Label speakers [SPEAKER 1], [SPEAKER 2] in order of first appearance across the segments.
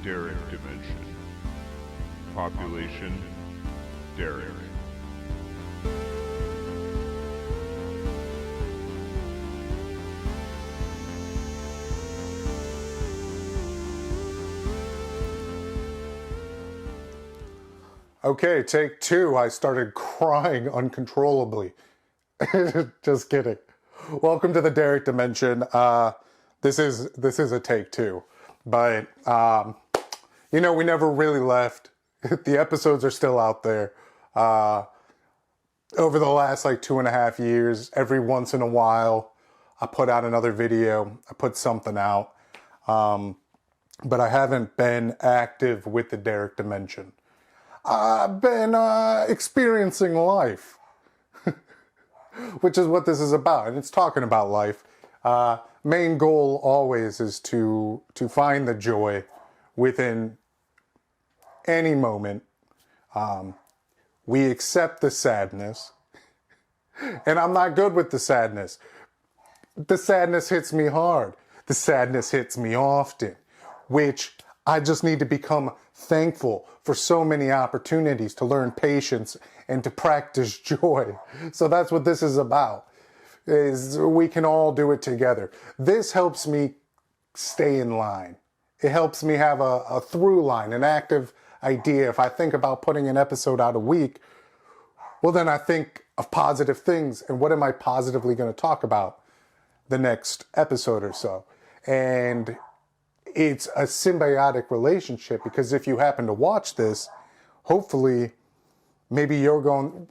[SPEAKER 1] Derrick Dimension. Population, Derrick.
[SPEAKER 2] Okay, take two. I started crying uncontrollably. Just kidding. Welcome to the Derrick Dimension. This is a take two, but we never really left. The episodes are still out there. Over the last 2.5 years, every once in a while, I put out another video. I put something out, but I haven't been active with the Derrick Dimension. I've been experiencing life, which is what this is about, and it's talking about life. Main goal always is to find the joy within any moment. We accept the sadness, and I'm not good with the sadness. The sadness hits me hard. The sadness hits me often, which I just need to become thankful for so many opportunities to learn patience and to practice joy. So that's what this is about, is we can all do it together. This helps me stay in line. It helps me have a through line, an active idea. If I think about putting an episode out a week, well, then I think of positive things. And what am I positively going to talk about the next episode or so? And it's a symbiotic relationship, because if you happen to watch this, hopefully, maybe you're going,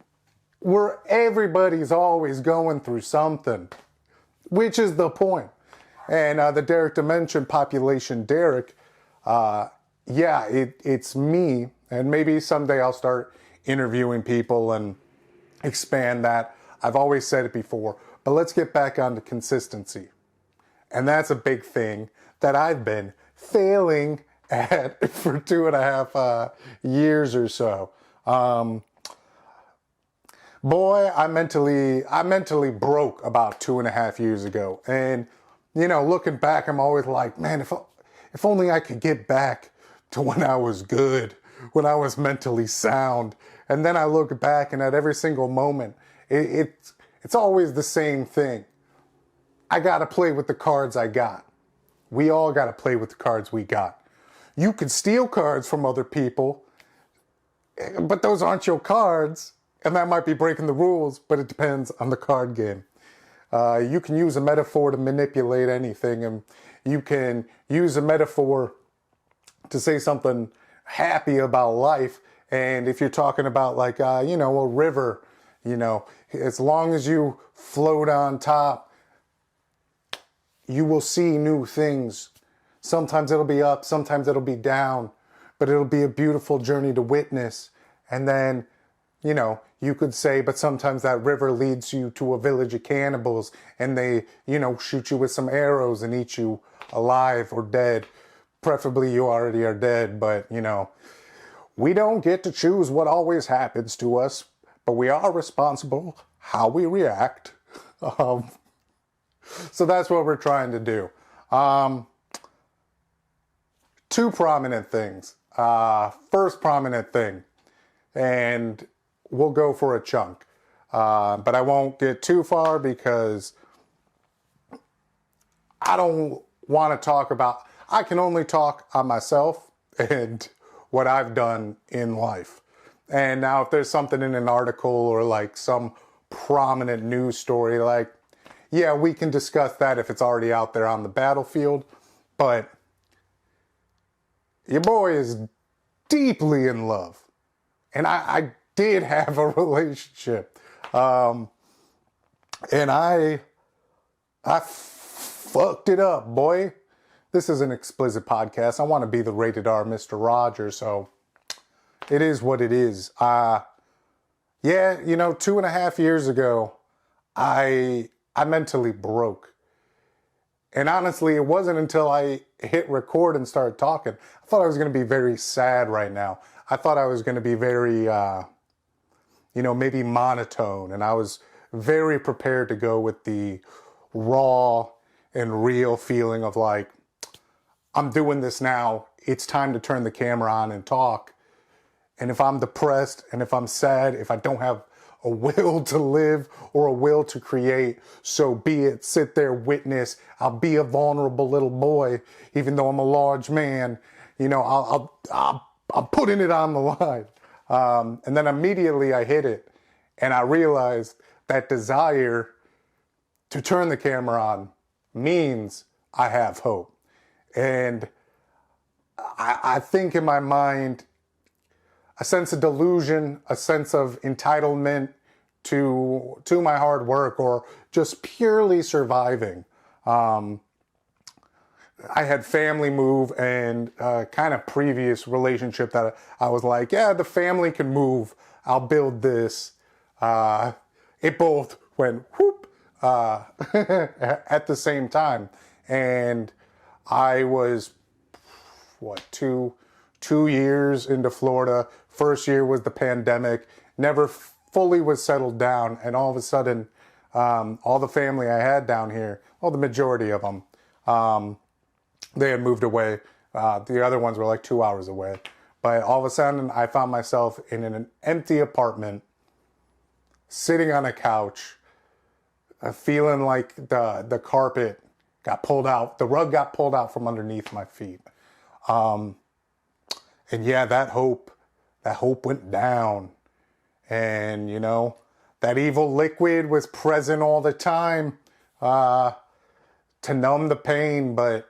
[SPEAKER 2] where everybody's always going through something, which is the point. And the Derrick Dimension, population Derrick, it's me. And maybe someday I'll start interviewing people and expand that. I've always said it before, but let's get back on to consistency. And that's a big thing that I've been failing at for 2.5 years or so. I mentally broke about 2.5 years ago. And, looking back, I'm always like, man, if only I could get back to when I was good, when I was mentally sound. And then I look back, and at every single moment, it's always the same thing. I got to play with the cards I got. We all got to play with the cards we got. You could steal cards from other people, but those aren't your cards. And that might be breaking the rules, but it depends on the card game. You can use a metaphor to manipulate anything, and you can use a metaphor to say something happy about life. And if you're talking about a river, as long as you float on top, you will see new things. Sometimes it'll be up, sometimes it'll be down, but it'll be a beautiful journey to witness. And then, you could say, but sometimes that river leads you to a village of cannibals, and they, shoot you with some arrows and eat you alive or dead. Preferably you already are dead, but, we don't get to choose what always happens to us, but we are responsible how we react. So that's what we're trying to do. Two prominent things. First prominent thing, and we'll go for a chunk. But I won't get too far because I don't want to talk about, I can only talk on myself and what I've done in life. And now if there's something in an article or some prominent news story, we can discuss that if it's already out there on the battlefield. But your boy is deeply in love. And I did have a relationship. And I fucked it up, boy. This is an explicit podcast. I want to be the rated R Mr. Rogers, so it is what it is. 2.5 years ago, I mentally broke. And honestly, it wasn't until I hit record and started talking. I thought I was going to be very sad right now. I thought I was going to be very, maybe monotone. And I was very prepared to go with the raw and real feeling of I'm doing this now it's time to turn the camera on and talk. And if I'm depressed and if I'm sad, if I don't have a will to live or a will to create, so be it. Sit there, witness. I'll be a vulnerable little boy, even though I'm a large man. You know, I'm putting it on the line. And then immediately I hit it, and I realized that desire to turn the camera on means I have hope. And I think in my mind, a sense of delusion, a sense of entitlement to my hard work, or just purely surviving. I had family move, and kind of previous relationship that I was like, yeah, the family can move. I'll build this. It both went whoop at the same time. And I was, what, two years into Florida. First year was the pandemic. Never fully was settled down. And all of a sudden, all the family I had down here, well, the majority of them, they had moved away. The other ones were like 2 hours away. But all of a sudden, I found myself in an empty apartment, sitting on a couch, feeling like the carpet got pulled out, the rug got pulled out from underneath my feet. And yeah, that hope went down. And, you know, that evil liquid was present all the time to numb the pain. But,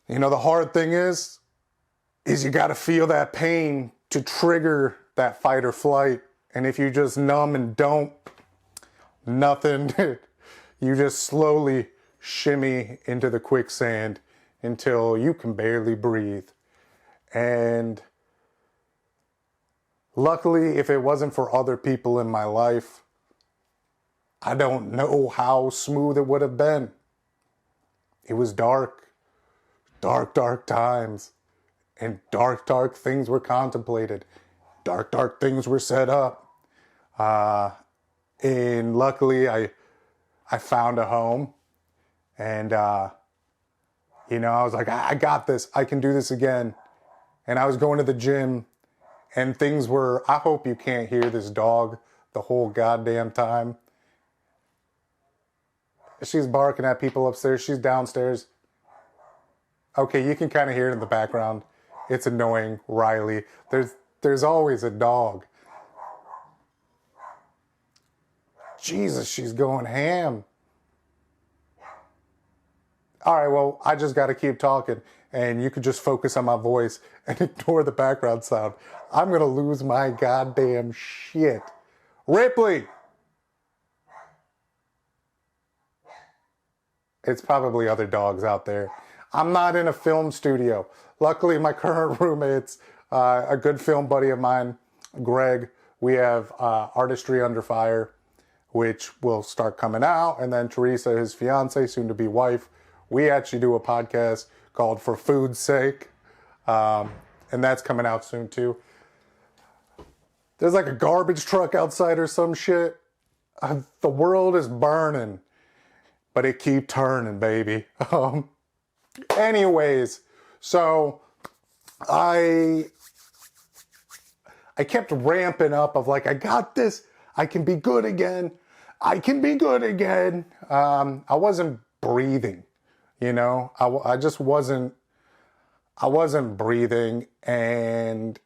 [SPEAKER 2] you know, the hard thing is you got to feel that pain to trigger that fight or flight. And if you just numb and don't, nothing, you just slowly shimmy into the quicksand until you can barely breathe. And luckily, if it wasn't for other people in my life, I don't know how smooth it would have been. It was dark, dark times, and dark things were contemplated. Dark things were set up. And luckily, I found a home, and you know, I was like, I got this. I can do this again. And I was going to the gym, and things were, I hope you can't hear this dog the whole goddamn time. She's barking at people upstairs. She's downstairs. Okay, you can kind of hear it in the background. It's annoying, Riley. There's always a dog. Jesus, she's going ham. All right, well, I just got to keep talking, and you could just focus on my voice and ignore the background sound. I'm going to lose my goddamn shit. Ripley! It's probably other dogs out there. I'm not in a film studio. Luckily, my current roommate's a good film buddy of mine, Greg. We have Artistry Under Fire, which will start coming out. And then Teresa, his fiance, soon to be wife, we actually do a podcast called For Food's Sake. And that's coming out soon too. There's like a garbage truck outside or some shit. The world is burning, but it keep turning, baby. Anyways, so I kept ramping up of like, I got this. I can be good again. I can be good again. I wasn't breathing, you know. I just wasn't breathing, and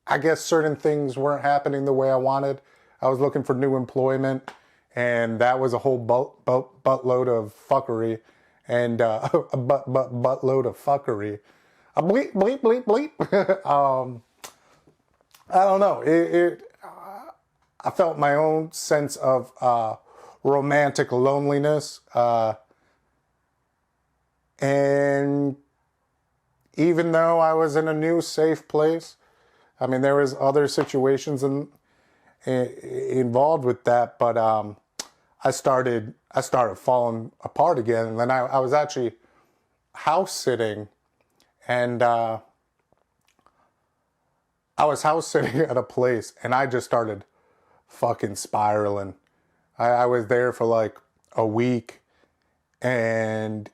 [SPEAKER 2] I guess certain things weren't happening the way I wanted. I was looking for new employment, and that was a whole buttload of fuckery, and a buttload of fuckery. A bleep, bleep, bleep, bleep. I don't know. I felt my own sense of romantic loneliness. And even though I was in a new safe place, I mean, there was other situations involved with that, but I started falling apart again. And then I was actually house sitting, and I was house sitting at a place, and I just started fucking spiraling. I was there for like a week, and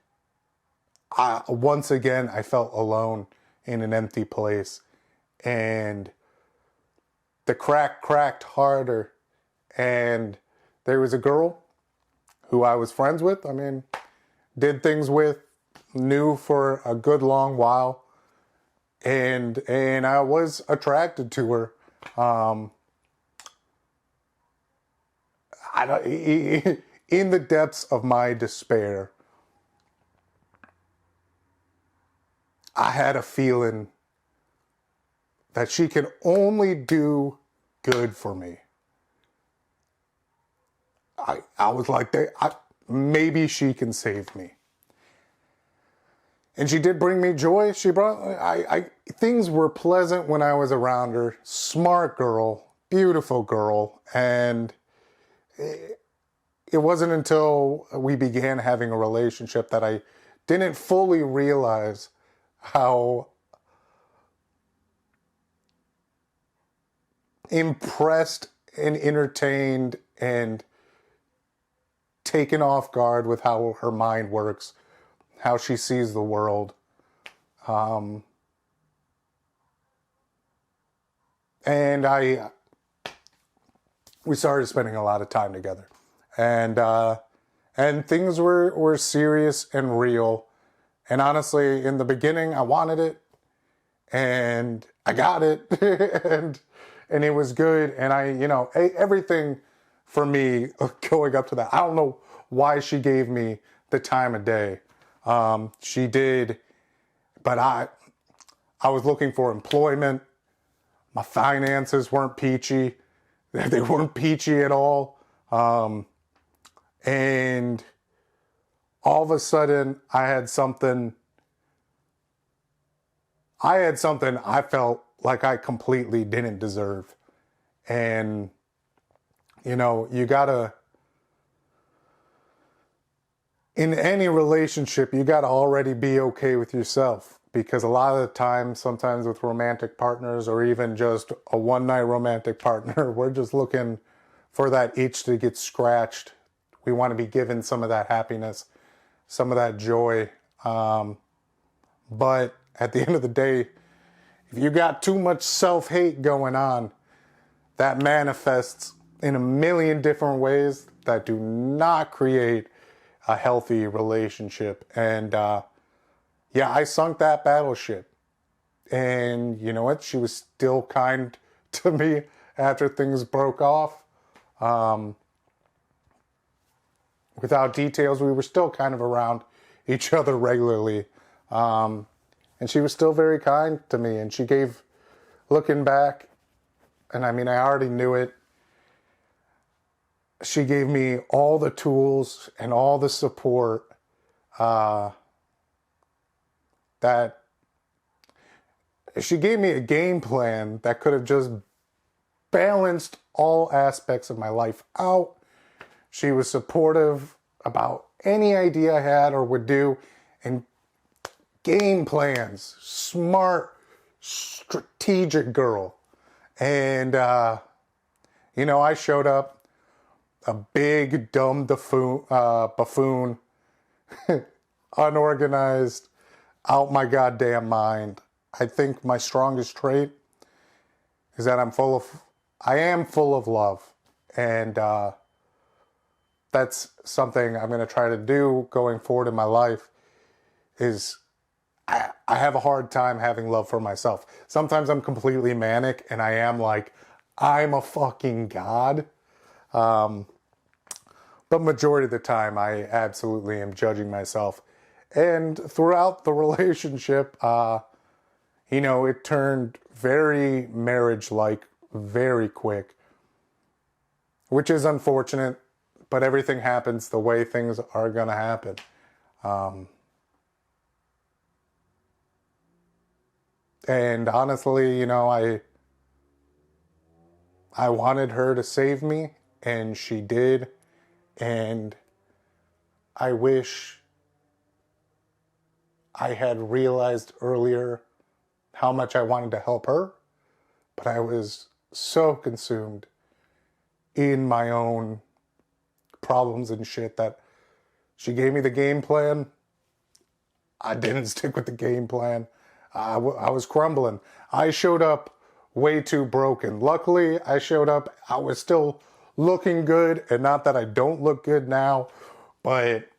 [SPEAKER 2] once again, I felt alone in an empty place. And the crack cracked harder. And there was a girl who I was friends with. I mean, did things with, knew for a good long while. And I was attracted to her. In the depths of my despair, I had a feeling that she can only do good for me. I was like, maybe she can save me. And she did bring me joy. She brought, things were pleasant when I was around her. Smart girl, beautiful girl. And it wasn't until we began having a relationship that I didn't fully realize how impressed and entertained and taken off guard with how her mind works, how she sees the world. And we started spending a lot of time together. And things were serious and real. And honestly, in the beginning, I wanted it. And I got it. and it was good. And everything for me going up to that, I don't know why she gave me the time of day. She did, but I was looking for employment. My finances weren't peachy. They weren't peachy at all. And all of a sudden I had something I felt like I completely didn't deserve. And, you gotta, in any relationship, you gotta already be okay with yourself. Because a lot of the time, sometimes with romantic partners or even just a one-night romantic partner, we're just looking for that itch to get scratched. We want to be given some of that happiness, some of that joy. But at the end of the day, if you got too much self-hate going on, that manifests in a million different ways that do not create a healthy relationship. And I sunk that battleship. And you know what? She was still kind to me after things broke off. Without details, we were still kind of around each other regularly. And she was still very kind to me. And she gave, looking back, and I mean, I already knew it, she gave me all the tools and all the support that she gave me a game plan that could have just balanced all aspects of my life out. She was supportive about any idea I had or would do, and game plans, smart, strategic girl. And, I showed up a big, dumb buffoon, unorganized, out my goddamn mind. I think my strongest trait is that I am full of love. And that's something I'm going to try to do going forward in my life. Is I have a hard time having love for myself. Sometimes I'm completely manic and I am like, I'm a fucking god. But majority of the time I absolutely am judging myself. And throughout the relationship, it turned very marriage-like very quick, which is unfortunate, but everything happens the way things are going to happen. And honestly, I wanted her to save me, and she did. And I wish I had realized earlier how much I wanted to help her, but I was so consumed in my own problems and shit that she gave me the game plan. I didn't stick with the game plan. I was crumbling. I showed up way too broken. Luckily, I showed up, I was still looking good, and not that I don't look good now, but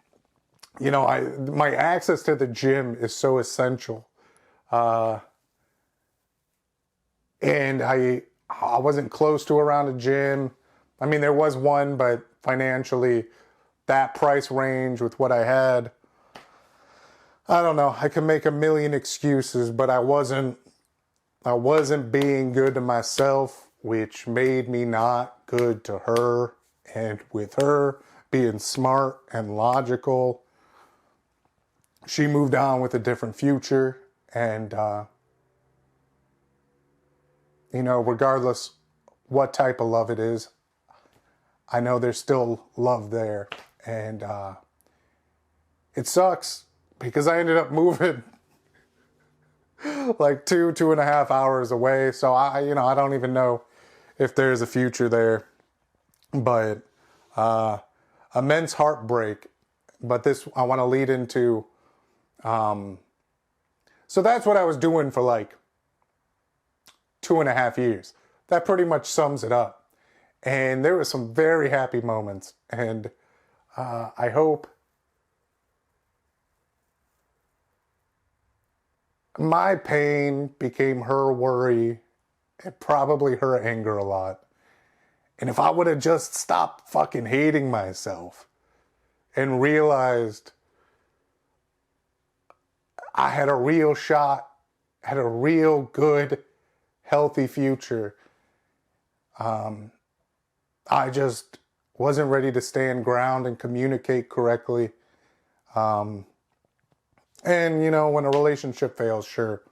[SPEAKER 2] you know, my access to the gym is so essential. And I wasn't close to around a gym. I mean, there was one, but financially, that price range with what I had, I don't know. I can make a million excuses, but I wasn't being good to myself, which made me not good to her. And with her being smart and logical, she moved on with a different future. And, you know, regardless what type of love it is, I know there's still love there. And it sucks because I ended up moving like 2.5 hours away. So I don't even know if there's a future there. But immense heartbreak. But this, I want to lead into, so that's what I was doing for like 2.5 years. That pretty much sums it up. And there were some very happy moments. And I hope my pain became her worry and probably her anger a lot. And if I would have just stopped fucking hating myself and realized I had a real shot, had a real good, healthy future, I just wasn't ready to stand ground and communicate correctly. And, you know, when a relationship fails, sure,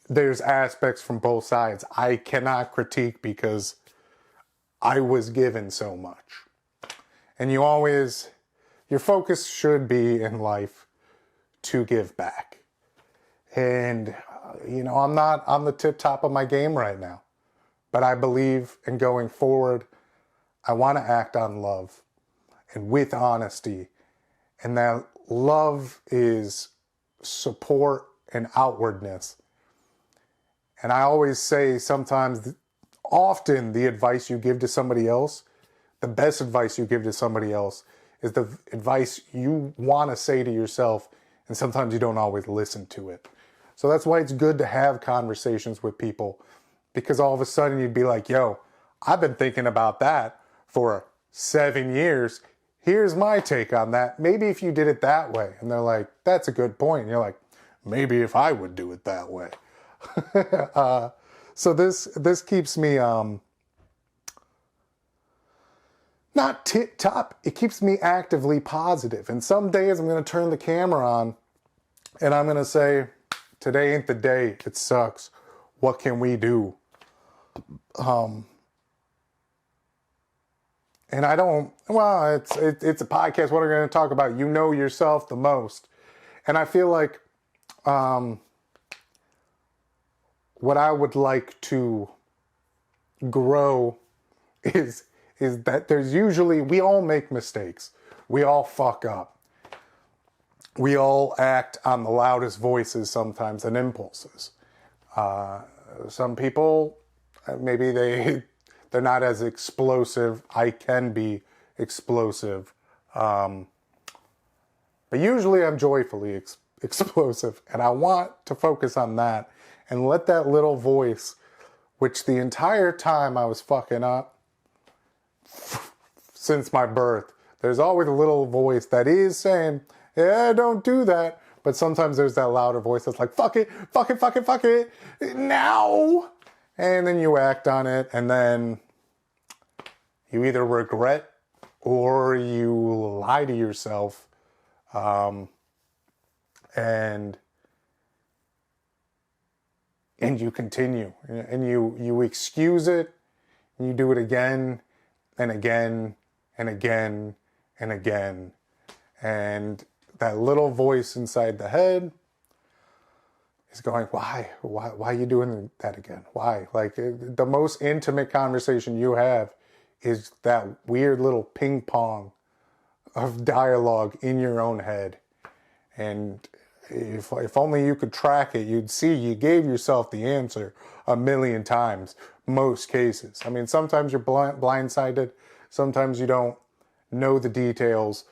[SPEAKER 2] there's aspects from both sides I cannot critique because I was given so much. And your focus should be in life to give back. And, you know, I'm not on the tip top of my game right now. But I believe in going forward, I want to act on love and with honesty. And that love is support and outwardness. And I always say often the advice you give to somebody else, the best advice you give to somebody else is the advice you want to say to yourself. And sometimes you don't always listen to it. So that's why it's good to have conversations with people. Because all of a sudden you'd be like, yo, I've been thinking about that for 7 years. Here's my take on that. Maybe if you did it that way. And they're like, that's a good point. And you're like, maybe if I would do it that way. So this keeps me not tip top. It keeps me actively positive. And some days I'm going to turn the camera on and I'm going to say, today ain't the day. It sucks. What can we do? And I don't, well, it's a podcast. What are we going to talk about? You know yourself the most. And I feel like, what I would like to grow is that there's usually, we all make mistakes. We all fuck up. We all act on the loudest voices sometimes and impulses. Some people, maybe they're not as explosive. I can be explosive. But usually I'm joyfully explosive. And I want to focus on that and let that little voice, which the entire time I was fucking up since my birth, there's always a little voice that is saying, yeah, don't do that. But sometimes there's that louder voice that's like, fuck it, fuck it, fuck it, fuck it, now. And then you act on it, and then you either regret or you lie to yourself. And you continue, and you excuse it, and you do it again and again and again and again. And that little voice inside the head is going, why are you doing that again? Why? Like, the most intimate conversation you have is that weird little ping pong of dialogue in your own head. And if only you could track it, you'd see you gave yourself the answer a million times, most cases. I mean, sometimes you're blindsided. Sometimes you don't know the details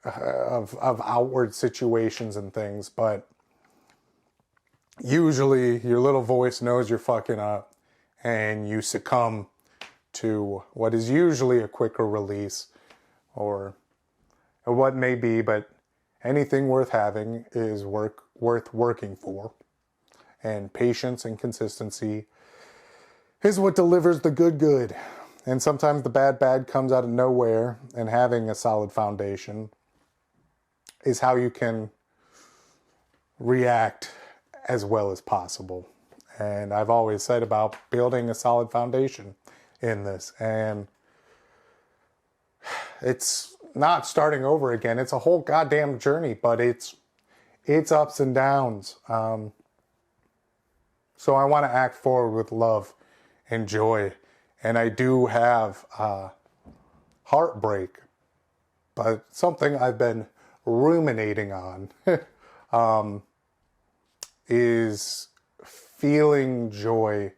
[SPEAKER 2] of outward situations and things. But usually your little voice knows you're fucking up and you succumb to what is usually a quicker release or what may be, but anything worth having is worth working for. And patience and consistency is what delivers the good. And sometimes the bad comes out of nowhere, and having a solid foundation is how you can react as well as possible. And I've always said about building a solid foundation in this. And it's not starting over again. It's a whole goddamn journey, but it's ups and downs. So I want to act forward with love and joy. And I do have heartbreak, but something I've been ruminating on is feeling joy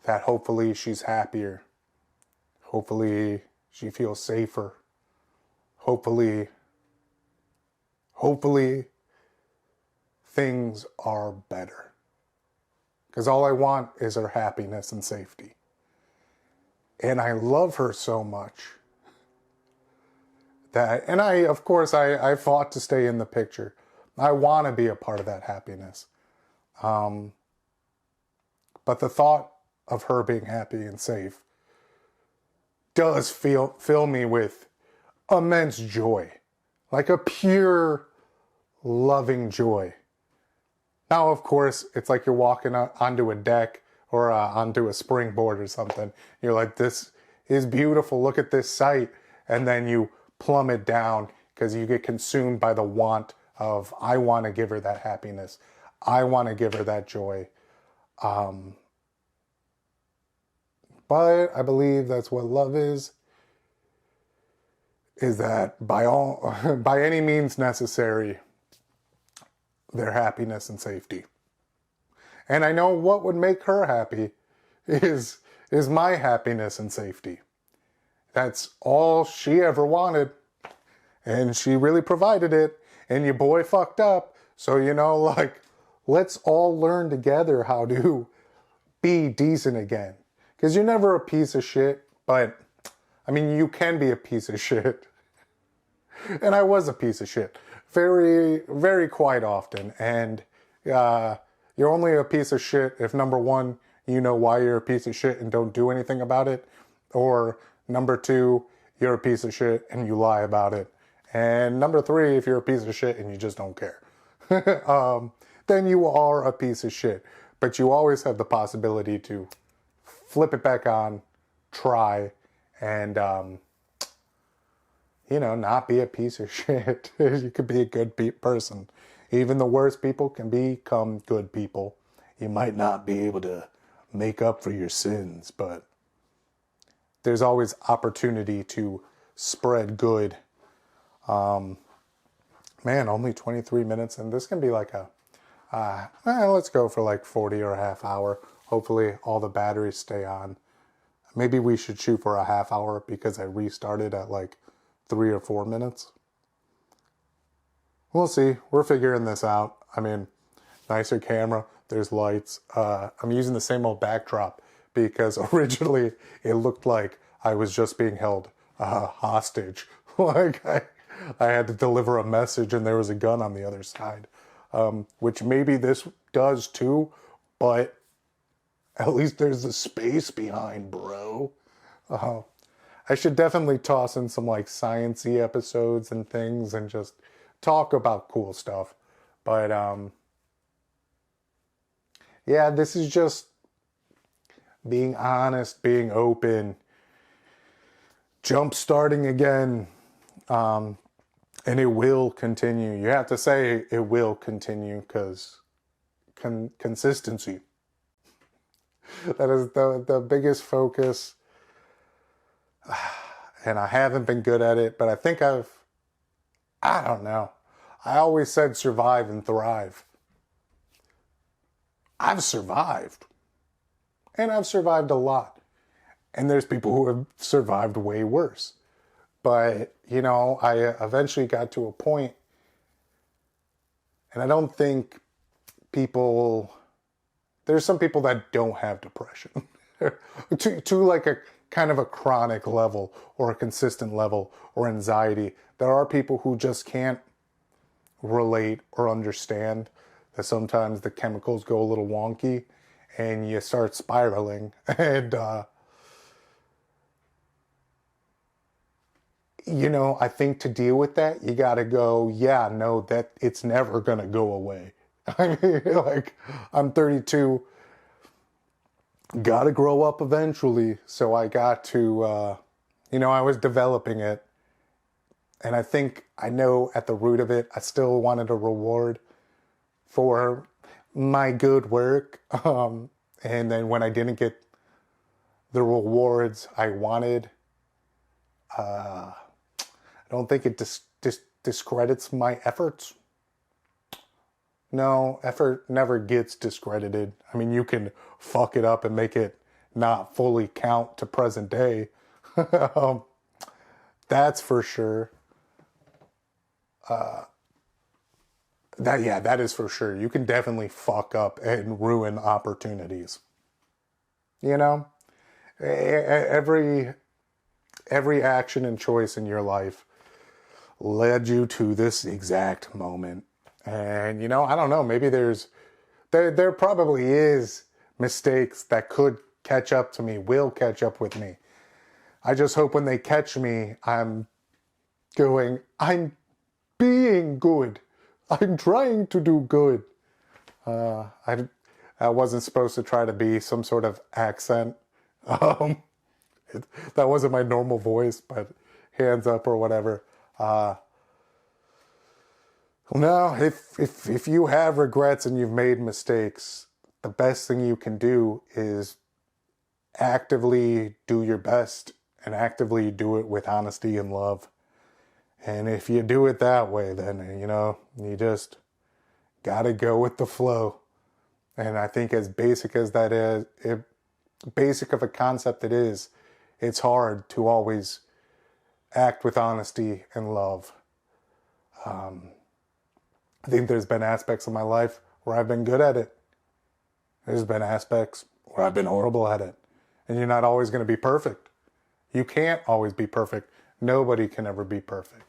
[SPEAKER 2] that hopefully she's happier. Hopefully she feels safer. Hopefully things are better. Because all I want is her happiness and safety. And I love her so much that, and of course, I fought to stay in the picture. I want to be a part of that happiness. But the thought of her being happy and safe does fill me with immense joy. Like a pure, loving joy. Now, of course, it's like you're walking onto a deck or onto a springboard or something. You're like, this is beautiful. Look at this sight. And then you plummet down because you get consumed by the want of, I want to give her that happiness. I want to give her that joy. But I believe that's what love is that by any means necessary, their happiness and safety. And I know what would make her happy is my happiness and safety. That's all she ever wanted. And she really provided it. And your boy fucked up. So, like, let's all learn together how to be decent again. Because you're never a piece of shit. But, I mean, you can be a piece of shit. And I was a piece of shit. Very, very quite often. And you're only a piece of shit if, number one, you know why you're a piece of shit and don't do anything about it. Or number two, you're a piece of shit and you lie about it. And number three, if you're a piece of shit and you just don't care. Then you are a piece of shit. But you always have the possibility to flip it back on, try, and, not be a piece of shit. You could be a good person. Even the worst people can become good people. You might not be able to make up for your sins, but there's always opportunity to spread good. Only 23 minutes, and this can be like let's go for like 40 or a half hour. Hopefully all the batteries stay on. Maybe we should shoot for a half hour because I restarted at like 3 or 4 minutes. We'll see. We're figuring this out. I mean, nicer camera. There's lights. I'm using the same old backdrop because originally it looked like I was just being held hostage. Like I had to deliver a message and there was a gun on the other side. Which maybe this does too, but at least there's the space behind, bro. I should definitely toss in some like science-y episodes and things and just talk about cool stuff. But yeah, this is just being honest, being open, jump starting again. And it will continue. You have to say it will continue because consistency. That is the biggest focus. And I haven't been good at it, but I think I don't know. I always said survive and thrive. I've survived. And I've survived a lot. And there's people who have survived way worse. But, I eventually got to a point, and I don't think there's some people that don't have depression to like a kind of a chronic level or a consistent level or anxiety. There are people who just can't relate or understand that sometimes the chemicals go a little wonky and you start spiraling. And, I think to deal with that, you got to go, yeah, no, that it's never going to go away. I mean, like, I'm 32, got to grow up eventually. So I got to, I was developing it. And I think I know at the root of it, I still wanted a reward for my good work. And then when I didn't get the rewards I wanted, I don't think it discredits my efforts. No, effort never gets discredited. I mean, you can fuck it up and make it not fully count to present day. That's for sure. That is for sure. You can definitely fuck up and ruin opportunities. Every action and choice in your life led you to this exact moment. And, I don't know, maybe there probably is mistakes that could catch up to me, will catch up with me. I just hope when they catch me, I'm being good. I'm trying to do good. I wasn't supposed to try to be some sort of accent. That wasn't my normal voice, but hands up or whatever. No, if you have regrets and you've made mistakes, the best thing you can do is actively do your best and actively do it with honesty and love. And if you do it that way, then, you just gotta go with the flow. And I think as basic as that is, basic of a concept it is, it's hard to always act with honesty and love. I think there's been aspects of my life where I've been good at it. There's been aspects where I've been horrible at it. And you're not always going to be perfect. You can't always be perfect. Nobody can ever be perfect.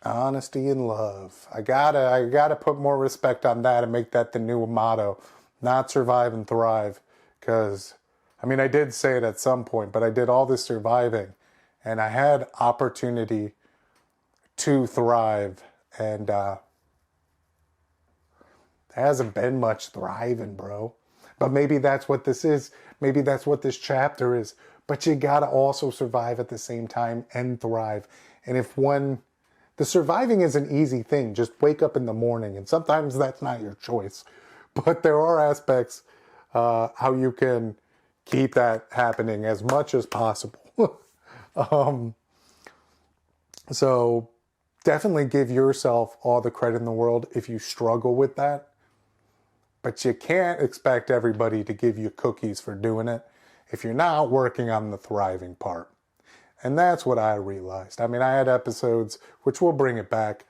[SPEAKER 2] Honesty and love. I gotta put more respect on that and make that the new motto. Not survive and thrive. Because, I did say it at some point, but I did all this surviving. And I had opportunity to thrive. And there hasn't been much thriving, bro. But maybe that's what this is. Maybe that's what this chapter is. But you gotta also survive at the same time and thrive. And the surviving is an easy thing. Just wake up in the morning. And sometimes that's not your choice. But there are aspects how you can keep that happening as much as possible. So definitely give yourself all the credit in the world if you struggle with that. But you can't expect everybody to give you cookies for doing it if you're not working on the thriving part. And that's what I realized. I had episodes, which we'll bring it back,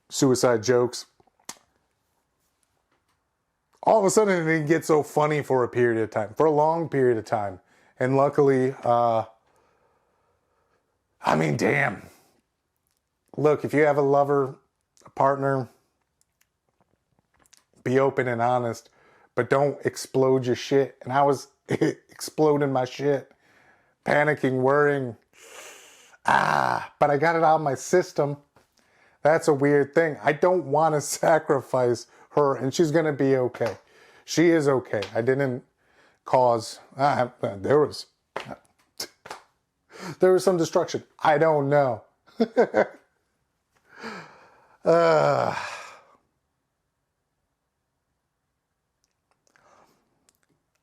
[SPEAKER 2] suicide jokes. All of a sudden it didn't get so funny for a period of time, for a long period of time. And luckily, damn. Look, if you have a lover, a partner, be open and honest, but don't explode your shit. And I was exploding my shit, panicking, worrying. But I got it out of my system. That's a weird thing. I don't want to sacrifice her, and she's going to be okay. She is okay. I didn't cause, there was some destruction. I don't know.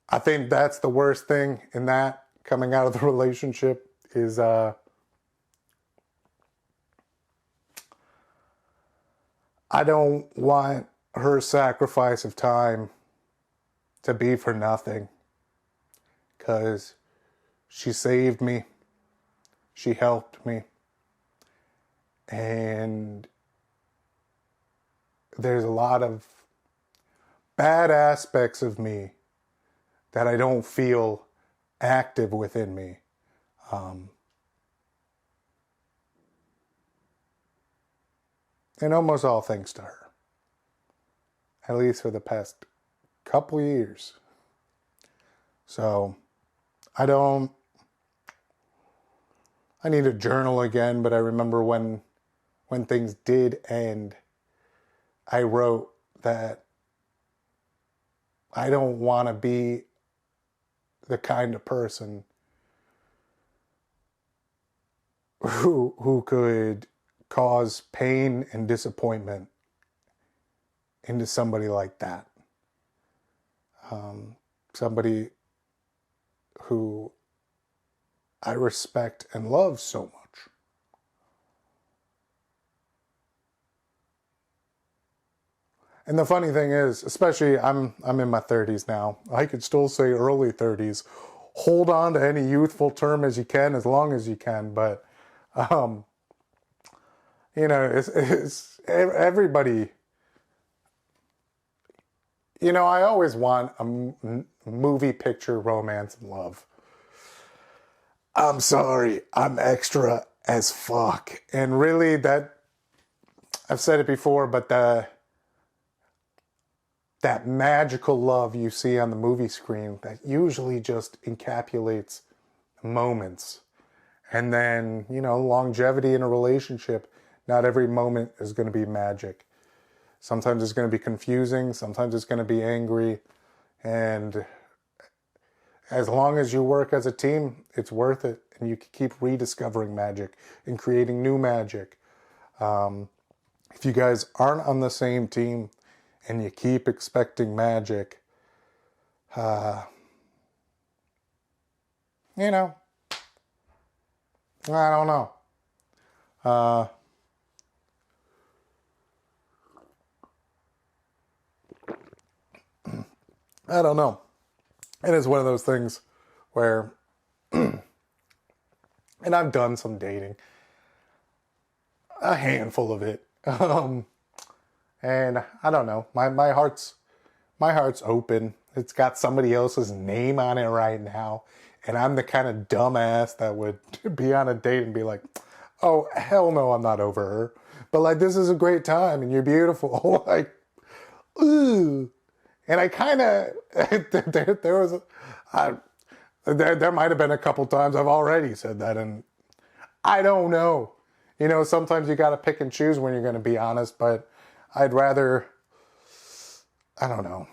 [SPEAKER 2] I think that's the worst thing in that, coming out of the relationship, is I don't want her sacrifice of time to be for nothing, because she saved me, she helped me, and there's a lot of bad aspects of me that I don't feel active within me. And almost all thanks to her, at least for the past couple years. So I need to journal again, but I remember when things did end, I wrote that I don't want to be the kind of person who could cause pain and disappointment into somebody like that. Somebody who I respect and love so much. And the funny thing is, especially I'm in my 30s now. I could still say early 30s. Hold on to any youthful term as you can, as long as you can. But, it's everybody. I always want a movie picture romance and love. I'm sorry, I'm extra as fuck. And really, that, I've said it before, but that magical love you see on the movie screen that usually just encapsulates moments. And then, longevity in a relationship, not every moment is going to be magic. Sometimes it's going to be confusing, sometimes it's going to be angry. And as long as you work as a team, it's worth it. And you can keep rediscovering magic and creating new magic. If you guys aren't on the same team and you keep expecting magic, I don't know. I don't know. It is one of those things where, and I've done some dating, a handful of it, and I don't know. My heart's open. It's got somebody else's name on it right now, and I'm the kind of dumbass that would be on a date and be like, "Oh hell no, I'm not over her." But like, this is a great time, and you're beautiful. Like, ooh. And I kind of, there might have been a couple times I've already said that, and I don't know. Sometimes you got to pick and choose when you're going to be honest, but I'd rather, I don't know.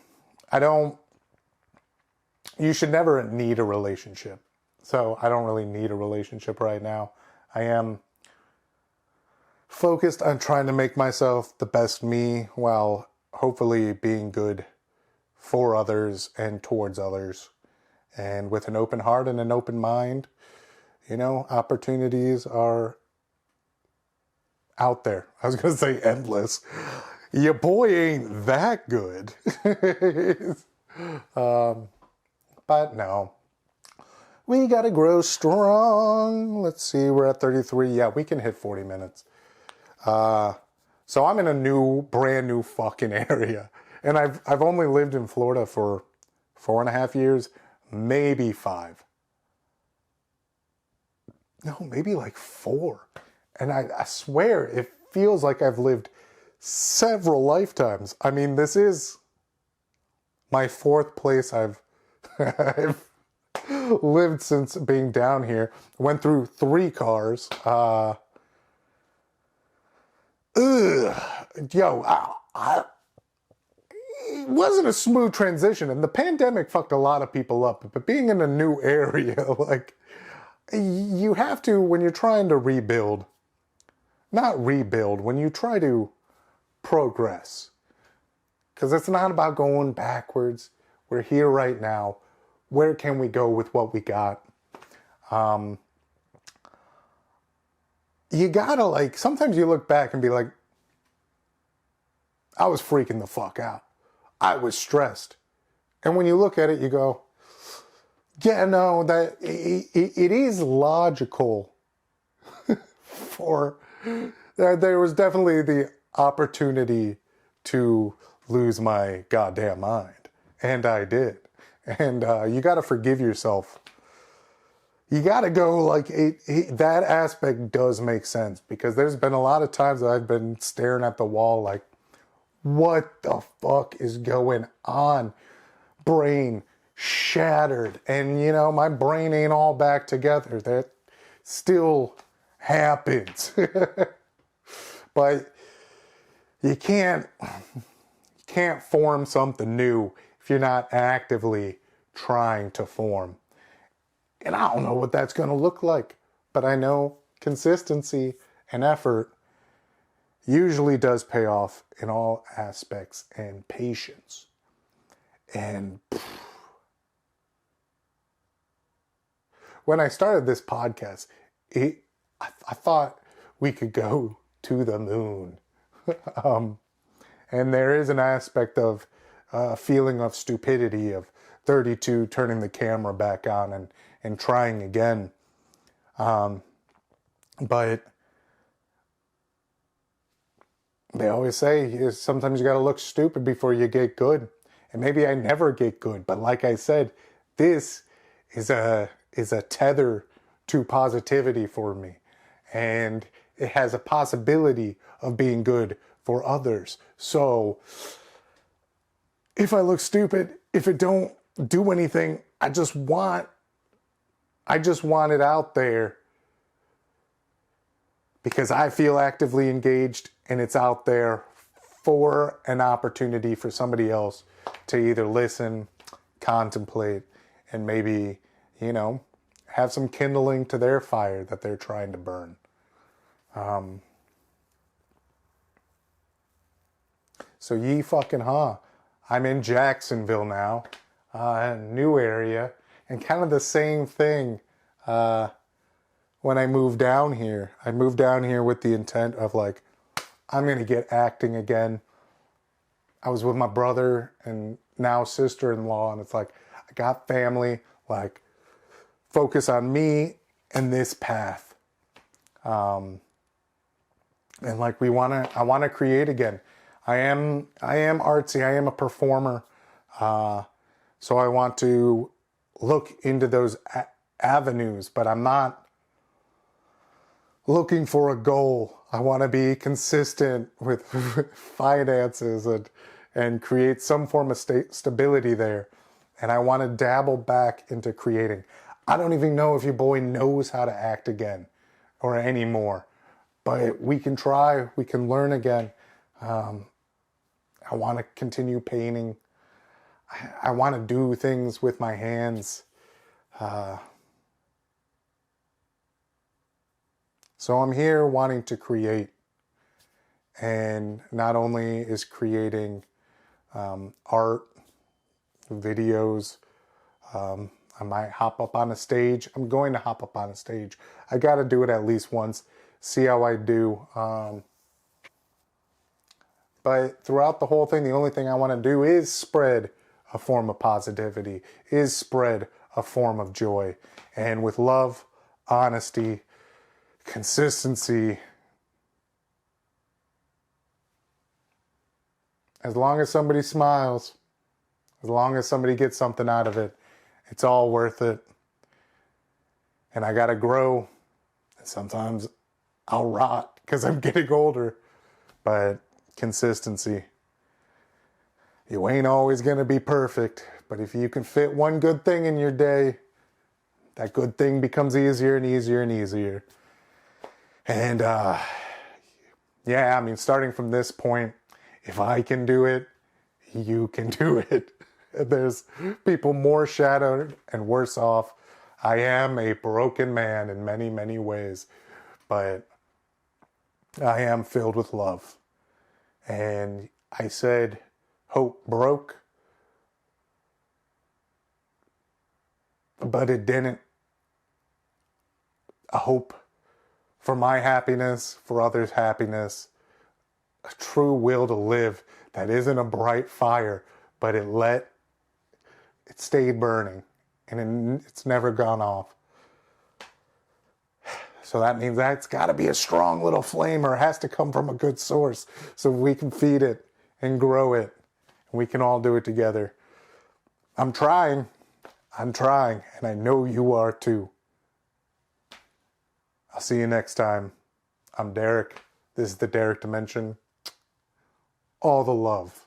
[SPEAKER 2] You should never need a relationship. So I don't really need a relationship right now. I am focused on trying to make myself the best me while hopefully being good for others and towards others, and with an open heart and an open mind. Opportunities are out there. I was going to say endless. Your boy ain't that good. But no, we got to grow strong. Let's see, we're at 33. Yeah, we can hit 40 minutes. So I'm in a brand new fucking area. And I've only lived in Florida for 4.5 years, maybe 5. No, maybe like 4. And I swear it feels like I've lived several lifetimes. I mean, this is my 4th place I've lived since being down here. Went through 3 cars. It wasn't a smooth transition, and the pandemic fucked a lot of people up. But being in a new area, like, you have to, when you're trying to when you try to progress, because it's not about going backwards. We're here right now. Where can we go with what we got? you gotta, like, sometimes you look back and be like, I was freaking the fuck out. I was stressed. And when you look at it, you go, yeah, no, that it is logical for, there was definitely the opportunity to lose my goddamn mind. And I did. And you got to forgive yourself. You got to go, like, that aspect does make sense, because there's been a lot of times that I've been staring at the wall like, what the fuck is going on? Brain shattered. And, you know, my brain ain't all back together. That still happens. But you can't form something new if you're not actively trying to form. And I don't know what that's going to look like, but I know consistency and effort usually does pay off in all aspects, and patience. And when I started this podcast, I thought we could go to the moon. And there is an aspect of feeling of stupidity, of 32 turning the camera back on and trying again. But they always say sometimes you got to look stupid before you get good. And maybe I never get good. But like I said, this is a tether to positivity for me. And it has a possibility of being good for others. So if I look stupid, if it don't do anything, I just want it out there, because I feel actively engaged, and it's out there for an opportunity for somebody else to either listen, contemplate, and maybe, you know, have some kindling to their fire that they're trying to burn. So ye fucking huh. I'm in Jacksonville now, a new area, and kind of the same thing when I moved down here. I moved down here with the intent of, like, I'm going to get acting again. I was with my brother and now sister-in-law, and it's like, I got family, like, focus on me and this path. And like, I want to create again. I am artsy. I am a performer. So I want to look into those avenues, but I'm not looking for a goal. I want to be consistent with finances and create some form of stability there. And I want to dabble back into creating. I don't even know if your boy knows how to act again or anymore, but we can try. We can learn again. I want to continue painting. I want to do things with my hands. So I'm here wanting to create. And not only is creating art, videos, I might hop up on a stage. I'm going to hop up on a stage. I got to do it at least once, see how I do. But throughout the whole thing, the only thing I want to do is spread a form of positivity, is spread a form of joy. And with love, honesty, consistency, as long as somebody smiles, as long as somebody gets something out of it, it's all worth it. And I got to grow. And sometimes I'll rot because I'm getting older. But consistency. You ain't always going to be perfect. But if you can fit one good thing in your day, that good thing becomes easier and easier and easier. And yeah, I mean, starting from this point, if I can do it, you can do it. There's people more shattered and worse off. I am a broken man in many, many ways, but I am filled with love. And I said, hope broke, but it didn't. A hope for my happiness, for others' happiness, a true will to live that isn't a bright fire, but it stayed burning and it's never gone off. So that means that's got to be a strong little flame, or it has to come from a good source so we can feed it and grow it. And we can all do it together. I'm trying, and I know you are too. I'll see you next time. I'm Derrick. This is the Derrick Dimension. All the love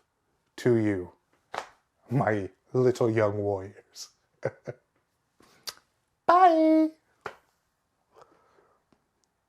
[SPEAKER 2] to you, my little young warriors. Bye.